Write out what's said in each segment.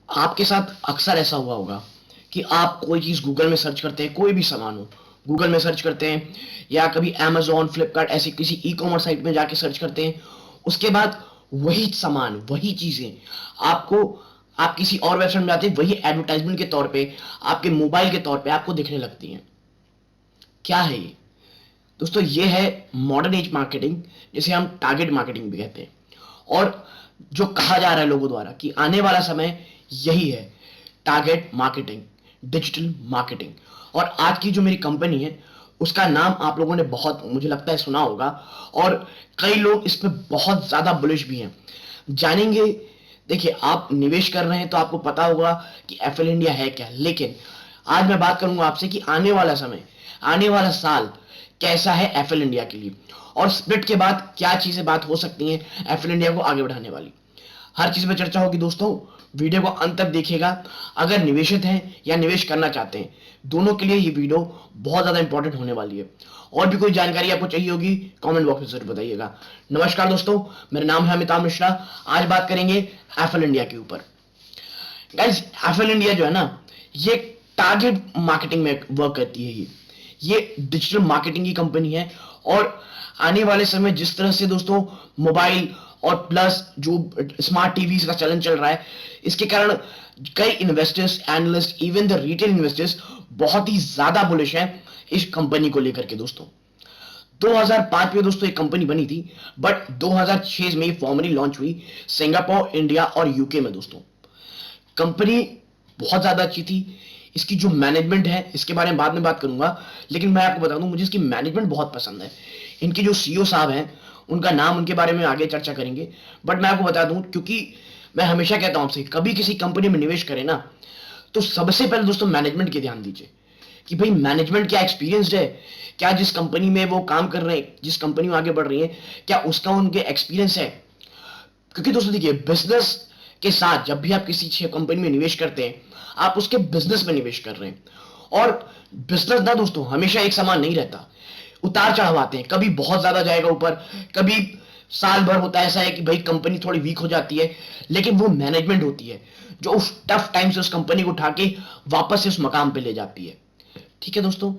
आपके साथ अक्सर ऐसा हुआ होगा कि आप कोई चीज़ गूगल में सर्च करते हैं, कोई भी सामान हो गूगल में सर्च करते हैं, या कभी अमेजोन फ्लिपकार्ट ऐसी किसी ई कॉमर्स साइट में जाके सर्च करते हैं। उसके बाद वही सामान, वही चीज़ें आपको, आप किसी और वेबसाइट में जाते हैं, वही एडवर्टाइजमेंट के तौर पे, आपके मोबाइल के तौर पे आपको दिखने लगती हैं। क्या है ये दोस्तों? ये है मॉडर्न एज मार्केटिंग, जिसे हम टारगेट मार्केटिंग भी कहते हैं। और जो कहा जा रहा है लोगों द्वारा कि आने वाला समय यही है, टारगेट मार्केटिंग, डिजिटल मार्केटिंग। और आज की जो मेरी कंपनी है उसका नाम आप लोगों ने बहुत, मुझे लगता है, सुना होगा, और कई लोग इस पर बहुत ज्यादा बुलिश भी हैं। जानेंगे। देखिए, आप निवेश कर रहे हैं तो आपको पता होगा कि एफएल इंडिया है क्या, लेकिन आज मैं बात करूंगा आपसे कि आने वाला समय, आने वाला साल कैसा है एफएल इंडिया के लिए, और स्प्लिट के बाद क्या चीजें बात हो सकती हैं एफएल इंडिया को आगे बढ़ाने वाली। हर चीज में चर्चा होगी दोस्तों। वीडियो को अंत तक देखिएगा। अगर निवेशित हैं या निवेश करना चाहते हैं, दोनों के लिए ये वीडियो बहुत ज्यादा इंपॉर्टेंट होने वाली है। और भी कोई जानकारी आपको चाहिए होगी, कमेंट बॉक्स में जरूर बताइएगा। नमस्कार दोस्तों, मेरा नाम है अमिताभ मिश्रा। आज बात करेंगे एफएल इंडिया के ऊपर। गाइस, एफएल इंडिया जो है ना, ये टारगेट मार्केटिंग में वर्क करती है। ये डिजिटल मार्केटिंग की कंपनी है। और आने वाले समय जिस तरह से दोस्तों मोबाइल और प्लस जो स्मार्ट टीवी का चलन चल रहा है, इसके कारण कई investors, analyst, even the retail investors बहुत ही ज्यादा बुलिश हैं इस कंपनी को लेकर के दोस्तों। 2005 में दोस्तों एक कंपनी बनी थी, बट 2006 में फॉर्मली लॉन्च हुई सिंगापुर, इंडिया और यूके में दोस्तों। कंपनी बहुत ज़्यादा अच्छी थी। इसकी जो मैनेजमेंट है, इसके बारे में बाद में बात करूंगा, लेकिन मैं आपको बता दूं, मुझे इसकी मैनेजमेंट बहुत पसंद है। इनके जो सीईओ साहब हैं, उनका नाम, उनके बारे में आगे चर्चा करेंगे। बट मैं आपको बता दूं, क्योंकि मैं हमेशा कहता हूं आपसे, कभी किसी कंपनी में निवेश करें ना, तो सबसे पहले दोस्तों मैनेजमेंट के ध्यान दीजिए कि भाई मैनेजमेंट क्या एक्सपीरियंस्ड है, क्या जिस कंपनी में वो काम कर रहे हैं, जिस कंपनी में आगे बढ़ रही है, क्या उसका उनके एक्सपीरियंस है। क्योंकि दोस्तों देखिए, बिजनेस के साथ जब भी आप किसी कंपनी में निवेश करते हैं, आप उसके बिजनेस में निवेश कर रहे हैं। और बिजनेस ना दोस्तों हमेशा एक समान नहीं रहता, उतार चढ़ाव आते हैं। कभी बहुत ज्यादा जाएगा ऊपर, कभी साल भर होता है ऐसा है कि भाई कंपनी थोड़ी वीक हो जाती है, लेकिन वो मैनेजमेंट होती है जो उस टफ टाइम से उस कंपनी को उठा के वापस से उस मकाम पे ले जाती है। ठीक है दोस्तों,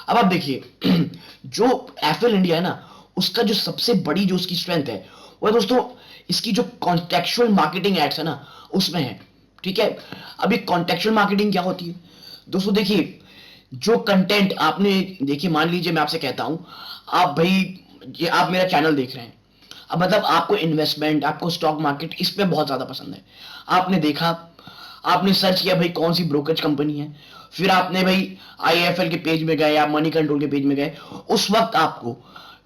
अब आप देखिए जो एफएल इंडिया है ना, उसका जो सबसे बड़ी जो उसकी स्ट्रेंथ है, वो दोस्तों इसकी जो कॉन्टेक्चुअल मार्केटिंग एड्स है ना, उसमें है। ठीक है, अभी कॉन्टेक्चुअल मार्केटिंग क्या होती है दोस्तों? देखिए, जो कंटेंट आपने, देखिए मान लीजिए मैं आपसे कहता हूं, आप भाई, ये आप मेरा चैनल देख रहे हैं, अब मतलब आपको इन्वेस्टमेंट, आपको स्टॉक मार्केट, इस पे बहुत ज्यादा पसंद है। आपने देखा, आपने सर्च किया भाई कौन सी ब्रोकरेज कंपनी है, फिर आपने भाई आईएफएल के पेज में गए या मनी कंट्रोल के पेज में गए। उस वक्त आपको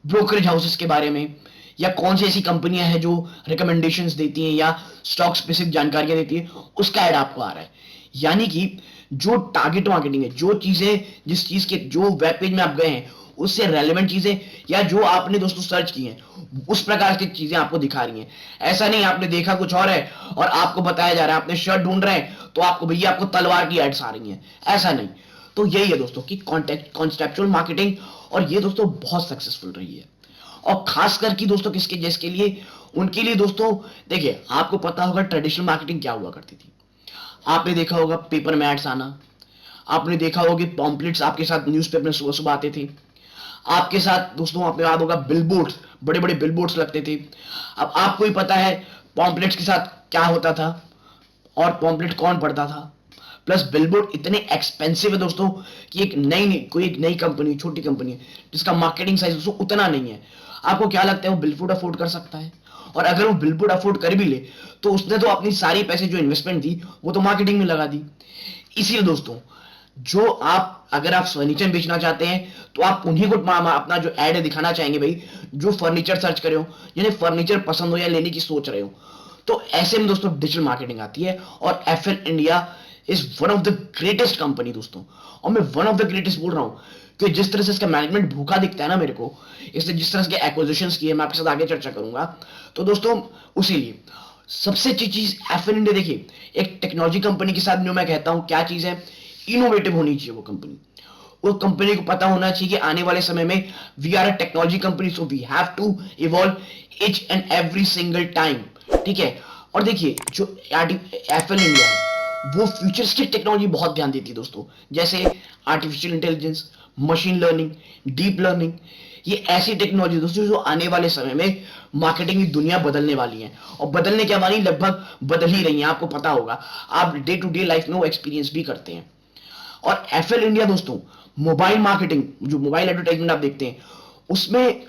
ब्रोकरेज हाउसेस के बारे में, या कौन सी ऐसी कंपनियां हैं जो रिकमेंडेशंस देती हैं या स्टॉक स्पेसिफिक जानकारियां देती है, उसका ऐड आपको आ रहा है। यानी कि जो टारगेट मार्केटिंग है, जो चीजें, जिस चीज के जो वेब पेज में आप गए हैं उससे रेलेवेंट चीजें, या जो आपने दोस्तों सर्च की हैं, उस प्रकार की चीजें आपको दिखा रही हैं। ऐसा नहीं आपने देखा कुछ और है और आपको बताया जा रहा है, आपने शर्ट ढूंढ रहे हैं तो आपको भैया आपको तलवार की एड्स आ रही हैं, ऐसा नहीं। तो यही है दोस्तों कि कॉन्टेक्चुअल मार्केटिंग, और ये दोस्तों बहुत सक्सेसफुल रही है। और खास करके दोस्तों किसके, जिसके लिए, उनके लिए दोस्तों। देखिए, आपको पता होगा ट्रेडिशनल मार्केटिंग क्या हुआ करती थी। आपने देखा होगा पेपर में एड्स आना, आपने देखा होगा कि पॉम्पलेट्स आपके साथ न्यूज़पेपर में सुबह सुबह आते थे। आपके साथ दोस्तों, आपको याद होगा बिलबोर्ड्स, बड़े बड़े बिलबोर्ड्स लगते थे। अब आपको ही पता है पॉम्पलेट्स के साथ क्या होता था और पॉम्पलेट कौन पढ़ता था। प्लस बिलबोर्ड इतने एक्सपेंसिव है दोस्तों कि कोई एक नई कंपनी, छोटी कंपनी है जिसका मार्केटिंग साइज दोस्तों उतना नहीं है, आपको क्या लगता है वो बिलबोर्ड अफोर्ड कर सकता है? और अगर वो बिलबोर्ड अफोर्ड कर भी ले, तो उसने तो अपनी सारी पैसे जो इन्वेस्टमेंट थी वो तो मार्केटिंग में लगा दी। इसीलिए दोस्तों, जो आप, अगर आप फर्नीचर बेचना चाहते हैं तो आप उन्हीं को अपना जो एड है दिखाना चाहेंगे भाई, जो फर्नीचर सर्च करे हो, जिन्हें फर्नीचर पसंद हो या लेने की सोच रहे हो। तो ऐसे में दोस्तों डिजिटल मार्केटिंग आती है, और FL India is one of the greatest company दोस्तों। और मैं वन ऑफ द ग्रेटेस्ट बोल रहा हूं कि जिस तरह से इसका मैनेजमेंट भूखा दिखता है ना मेरे को, इसने जिस तरह से एक्विजिशंस किए, मैं आपके साथ आगे चर्चा करूंगा। तो दोस्तों उसी लिए सबसे अच्छी चीज एफएल इंडिया, देखिए एक टेक्नोलॉजी कंपनी के साथ जो मैं कहता हूं क्या चीज है, इनोवेटिव होनी चाहिए वो कंपनी। उस कंपनी को पता होना चाहिए कि आने वाले समय में we are a technology company, so we have to evolve each and every single time. ठीक है, और देखिए जो एफएल इंडिया है वो फ्यूचरिस्टिक टेक्नोलॉजी बहुत ध्यान देती है दोस्तों, जैसे artificial intelligence, machine learning, deep learning. ये ऐसी टेक्नोलॉजी दोस्तों जो आने वाले समय में मार्केटिंग की दुनिया बदलने वाली है, और बदलने क्या वाली, लगभग बदल ही रही है। आपको पता होगा, आप डे टू डे लाइफ में वो एक्सपीरियंस भी करते हैं। और एफएल इंडिया दोस्तों मोबाइल मार्केटिंग, जो मोबाइल एडवर्टाइजमेंट आप देखते हैं, उसमें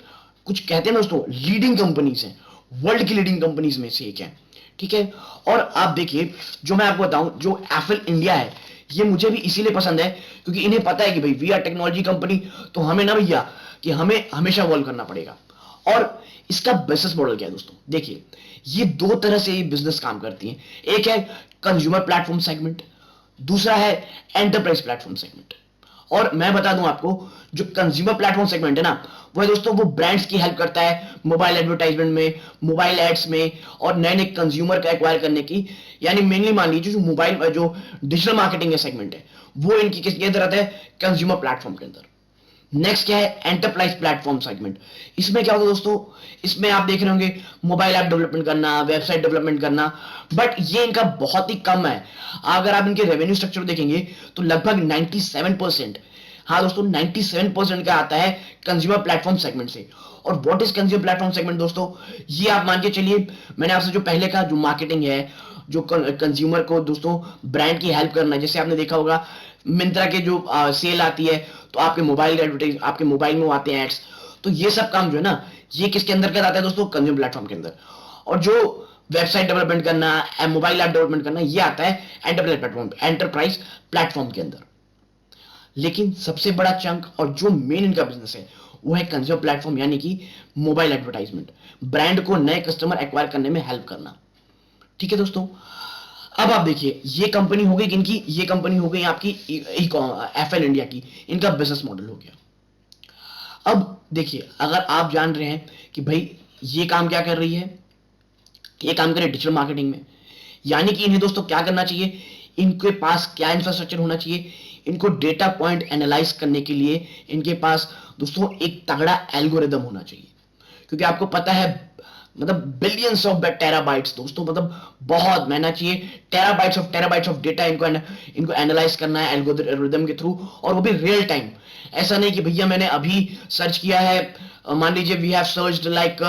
कुछ कहते हैं दोस्तों लीडिंग कंपनीज हैं, वर्ल्ड की लीडिंग कंपनीज में से एक है। ठीक है, और आप देखिए, जो मैं आपको बताऊं, जो एफएल इंडिया है, ये मुझे भी इसीलिए पसंद है क्योंकि इन्हें पता है कि भाई वी आर टेक्नोलॉजी कंपनी, तो हमें ना भैया कि हमें हमेशा वॉल्व करना पड़ेगा। और इसका बिजनेस मॉडल क्या है दोस्तों, देखिए ये दो तरह से बिजनेस काम करती है। एक है कंज्यूमर प्लेटफॉर्म सेगमेंट, दूसरा है एंटरप्राइज प्लेटफॉर्म सेगमेंट। और मैं बता दूं आपको, जो कंज्यूमर प्लेटफॉर्म सेगमेंट है ना, वो है दोस्तों वो ब्रांड्स की हेल्प करता है मोबाइल एडवर्टाइजमेंट में, मोबाइल एड्स में, और नए नए कंज्यूमर का एक्वायर करने की। यानी मेनली मान लीजिए जो मोबाइल जो डिजिटल मार्केटिंग का सेगमेंट है, वो इनकी किसके अंदर आता है, कंज्यूमर प्लेटफॉर्म के अंदर। नेक्स्ट क्या है, एंटरप्राइज प्लेटफॉर्म सेगमेंट। इसमें क्या होगा दोस्तों, इसमें आप देख रहे होंगे मोबाइल ऐप डेवलपमेंट करना, वेबसाइट डेवलपमेंट करना, बट ये इनका बहुत ही कम है। अगर आप इनके रेवेन्यू स्ट्रक्चर देखेंगे तो लगभग 97%, हाँ दोस्तों 97% का आता है कंज्यूमर प्लेटफॉर्म सेगमेंट से। और what is consumer platform segment दोस्तों, ये आप मान के चलिए, मैंने आपसे जो पहले का जो मार्केटिंग है, जो कंज्यूमर को दोस्तों ब्रांड की हेल्प करना है, जैसे आपने देखा होगा मिंत्रा के जो सेल आती है, तो आपके मोबाइल एडवर्टाइज, आपके मोबाइल में आते हैं एड्स, तो ये सब काम जो है ना, ये किसके अंदर का आता है दोस्तों, कंज्यूमर प्लेटफॉर्म के अंदर। और जो वेबसाइट डेवलपमेंट करना, मोबाइल ऐप डेवलपमेंट करना, ये आता है एंटरप्राइज प्लेटफॉर्म के अंदर। लेकिन सबसे बड़ा चंक और जो मेन इनका बिजनेस है, वो है कंज्यूमर प्लेटफॉर्म, यानी कि मोबाइल एडवर्टाइजमेंट, ब्रांड को नए कस्टमर एक्वायर करने में हेल्प करना। ठीक है दोस्तों, अब आप देखिए, ये कंपनी हो गई इनकी, ये कंपनी हो गई आपकी एफएल इंडिया की, इनका बिजनेस मॉडल हो गया। अब देखिए, अगर आप जान रहे हैं कि भाई ये काम क्या कर रही है, ये काम करे डिजिटल मार्केटिंग में, यानी कि इन्हें दोस्तों क्या करना चाहिए, इनके पास क्या इंफ्रास्ट्रक्चर होना चाहिए, इनको डेटा पॉइंट एनालाइज करने के लिए इनके पास दोस्तों एक तगड़ा एल्गोरिदम होना चाहिए। क्योंकि आपको पता है, मतलब बिलियंस ऑफ टेराबाइट्स दोस्तों, मतलब बहुत महंगा चाहिए, टेराबाइट्स ऑफ डेटा इनको एनालाइज करना है एल्गोरिदम के थ्रू, और वो भी रियल टाइम। ऐसा नहीं कि भैया मैंने अभी सर्च किया है, मान लीजिए वी हैव सर्च्ड लाइक,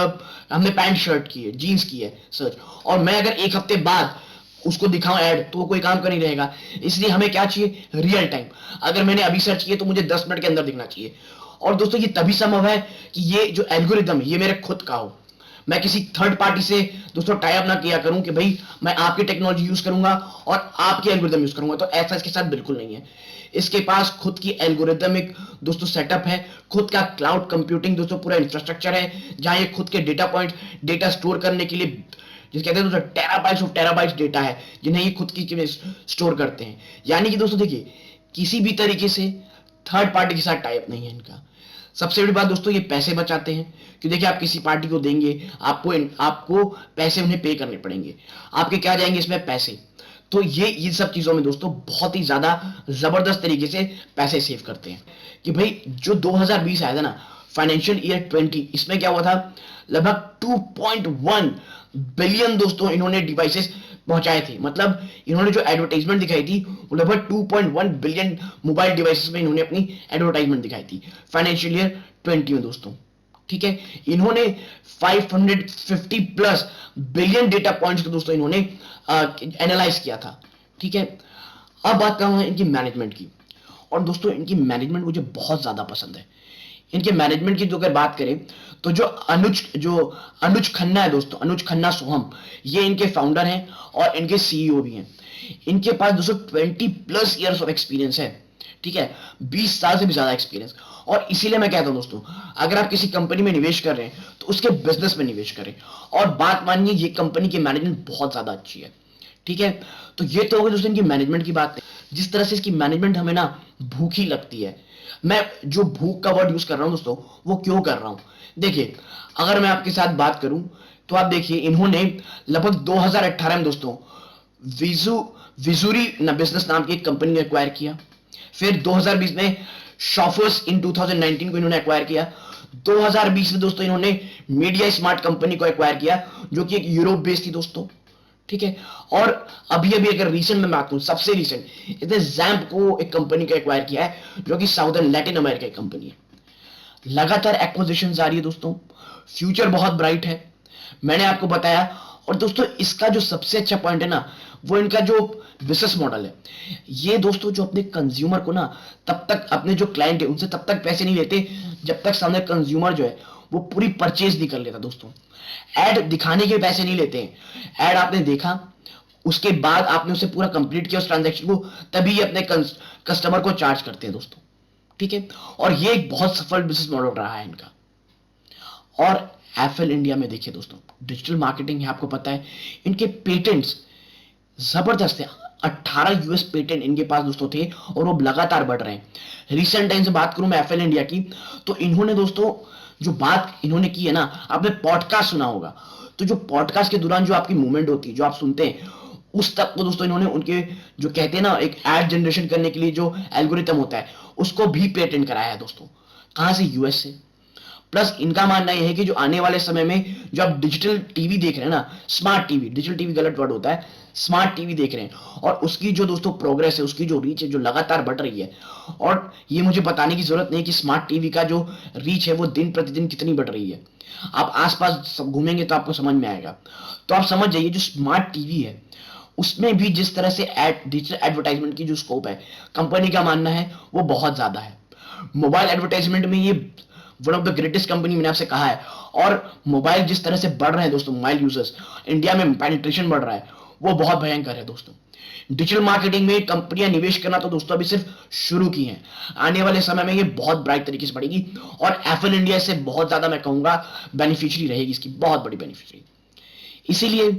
हमने पैंट शर्ट की है, जीन्स की है सर्च, और मैं अगर एक हफ्ते बाद उसको दिखाऊं ऐड, तो वो कोई काम का नहीं रहेगा। इसलिए हमें क्या चाहिए, रियल टाइम। अगर मैंने अभी सर्च किया तो मुझे 10 मिनट के अंदर दिखना चाहिए। और दोस्तों ये तभी संभव है कि ये जो एल्गोरिदम है, ये मेरे खुद का हो, मैं किसी थर्ड पार्टी से दोस्तों टाई अप ना किया करूं कि भाई मैं आपकी टेक्नोलॉजी यूज करूंगा और आपके एल्गोरिदम यूज करूंगा। तो ऐसा इसके साथ बिल्कुल नहीं है। इसके पास खुद की एल्गोरिदमिक दोस्तों सेटअप है, खुद का क्लाउड कंप्यूटिंग दोस्तों पूरा इंफ्रास्ट्रक्चर है, जहां ये खुद के डेटा पॉइंट, डेटा स्टोर करने के लिए, जिसे कहते हैं दोस्तों टेराबाइट्स डेटा है, जिन्हें ये खुद की स्टोर करते हैं। यानी कि दोस्तों देखिए, किसी भी तरीके से थर्ड पार्टी के साथ टाई अप नहीं है इनका। सबसे बड़ी बात दोस्तों, ये पैसे बचाते हैं, कि देखिए आप किसी पार्टी को देंगे, आपको पैसे उन्हें पे करने पड़ेंगे, आपके क्या जाएंगे इसमें, पैसे। तो ये सब चीजों में दोस्तों बहुत ही ज्यादा जबरदस्त तरीके से पैसे सेव करते हैं। कि भाई जो 2020 आया था ना, फाइनेंशियल ईयर 20, इसमें क्या हुआ था, लगभग 2.1 बिलियन दोस्तों इन्होंने डिवाइसेस पहुंचाए थे। मतलब इन्होंने जो एडवर्टाइजमेंट दिखाई थी, वो लगभग 2.1 बिलियन मोबाइल डिवाइसेस में इन्होंने अपनी एडवर्टाइजमेंट दिखाई थी फाइनेंशियल ईयर 20 में दोस्तों। ठीक है, इन्होंने 550 प्लस बिलियन डेटा पॉइंट्स को दोस्तों इन्होंने एनालाइज किया था। ठीक है, अब बात करूंगा इनकी मैनेजमेंट की। और दोस्तों इनकी मैनेजमेंट मुझे बहुत ज्यादा पसंद है। इनके मैनेजमेंट की जो अगर बात करें, तो जो अनुज खन्ना है दोस्तों, अनुज खन्ना सोहम, ये इनके फाउंडर हैं और इनके सीईओ भी हैं। इनके पास दोस्तों 20 प्लस ईयर्स ऑफ एक्सपीरियंस है। ठीक है, 20 साल से भी ज्यादा एक्सपीरियंस। और इसीलिए मैं कहता हूं दोस्तों, अगर आप किसी कंपनी में निवेश कर रहे हैं तो उसके बिजनेस में निवेश करें। और बात मानिए, ये कंपनी की मैनेजमेंट बहुत ज्यादा अच्छी है। ठीक है, तो ये तो होगी दोस्तों इनकी मैनेजमेंट की बात। जिस तरह से इसकी मैनेजमेंट हमें ना भूखी लगती है, मैं जो भूख का वर्ड यूज कर रहा हूं दोस्तों, वो क्यों कर रहा हूं, देखिए अगर मैं आपके साथ बात करूं, तो आप देखिए इन्होंने लगभग 2018 में दोस्तों विजूरी बिजनेस नाम की एक कंपनी को एक्वायर किया। फिर 2020 में शॉफर्स इन 2019 को इन्होंने एक्वायर किया। 2020 में दोस्तों इन्होंने मीडिया स्मार्ट कंपनी को एक्वायर किया, जो कि एक यूरोप बेस्ड थी दोस्तों। ठीक है। और अभी अभी अगर रीसेंट में बात करूं, सबसे रीसेंट, इसने जैम्प को एक कंपनी का एक्वायर किया है जो कि साउदर्न लैटिन अमेरिका की कंपनी है। लगातार एक्विजिशन जारी है दोस्तों, फ्यूचर बहुत ब्राइट है, मैंने आपको बताया। और दोस्तों इसका जो सबसे अच्छा पॉइंट है ना, वो इनका जो बिजनेस मॉडल है। ये दोस्तों जो अपने कंज्यूमर को ना, तब तक अपने जो क्लाइंट है उनसे तब तक पैसे नहीं लेते जब तक सामने कंज्यूमर जो है वो पूरी परचेज नहीं कर लेता दोस्तों। एड दिखाने के पैसे नहीं लेते हैं, एड आपने देखा, उसके बाद आपने उसे पूरा कंप्लीट किया उस ट्रांजैक्शन को, तभी अपने कस्टमर को चार्ज करते हैं दोस्तों, ठीक है। और ये एक बहुत सफल बिजनेस मॉडल रहा है इनका। और एफएल इंडिया में देखिए दोस्तों, डिजिटल मार्केटिंग है, आपको पता है इनके पेटेंट्स जबरदस्त है। 18 यूएस पेटेंट इनके पास दोस्तों थे और वो लगातार बढ़ रहे हैं। रिसेंट टाइम से बात करूं मैं एफएल इंडिया की, तो इन्होंने दोस्तों जो बात इन्होंने की है ना, आपने पॉडकास्ट सुना होगा, तो जो पॉडकास्ट के दौरान जो आपकी मूवमेंट होती है, जो आप सुनते हैं, उस तक को दोस्तों इन्होंने उनके जो कहते हैं ना एक एड जनरेशन करने के लिए जो एल्गोरिथम होता है उसको भी पेटेंट कराया है दोस्तों। कहां से? यूएस से। प्लस इनका मानना यह है कि जो आने वाले समय में जो आप डिजिटल टीवी देख रहे हैं ना, स्मार्ट टीवी, डिजिटल टीवी गलत वर्ड होता है, स्मार्ट टीवी देख रहे हैं, और उसकी जो दोस्तों प्रोग्रेस है, उसकी जो रीच है, जो लगातार बढ़ रही है। और ये मुझे बताने की जरूरत नहीं कि स्मार्ट टीवी का जो रीच है वो दिन प्रतिदिन कितनी बढ़ रही है। आप आसपास घूमेंगे तो आपको समझ में आएगा। तो आप समझ जाइए जो स्मार्ट टीवी है उसमें भी जिस तरह से डिजिटल एडवर्टाइजमेंट की जो स्कोप है, कंपनी का मानना है वो बहुत ज्यादा है। मोबाइल एडवर्टाइजमेंट में ये one of the greatest company, मैंने आपसे कहा है। और मोबाइल जिस तरह से बढ़ रहे हैं दोस्तों, मोबाइल यूजर्स इंडिया में पेनिट्रेशन बढ़ रहा है, वो बहुत भयंकर है दोस्तों। डिजिटल मार्केटिंग में कंपनियां निवेश करना तो दोस्तों अभी सिर्फ शुरू की हैं, आने वाले समय में ये बहुत ब्राइट तरीके से बढ़ेगी। और एफएल इंडिया से बहुत ज्यादा मैं कहूंगा बेनिफिशियरी रहेगी, इसकी बहुत बड़ी बेनिफिशियरी। इसीलिए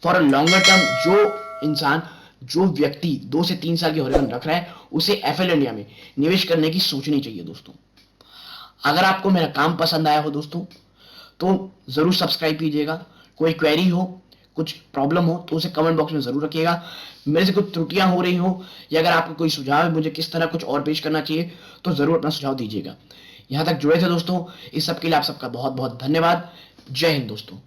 फॉर अ लॉन्गर टर्म जो इंसान, जो व्यक्ति 2 से 3 साल के होरिजन रख रहा है, उसे एफएल इंडिया में निवेश करने की सोचनी चाहिए दोस्तों। अगर आपको मेरा काम पसंद आया हो दोस्तों तो जरूर सब्सक्राइब कीजिएगा। कोई क्वेरी हो, कुछ प्रॉब्लम हो तो उसे कमेंट बॉक्स में जरूर रखिएगा। मेरे से कुछ त्रुटियां हो रही हो या अगर आपको कोई सुझाव है मुझे किस तरह कुछ और पेश करना चाहिए तो जरूर अपना सुझाव दीजिएगा। यहां तक जुड़े थे दोस्तों, इस सब के लिए आप सबका बहुत बहुत धन्यवाद। जय हिंद दोस्तों।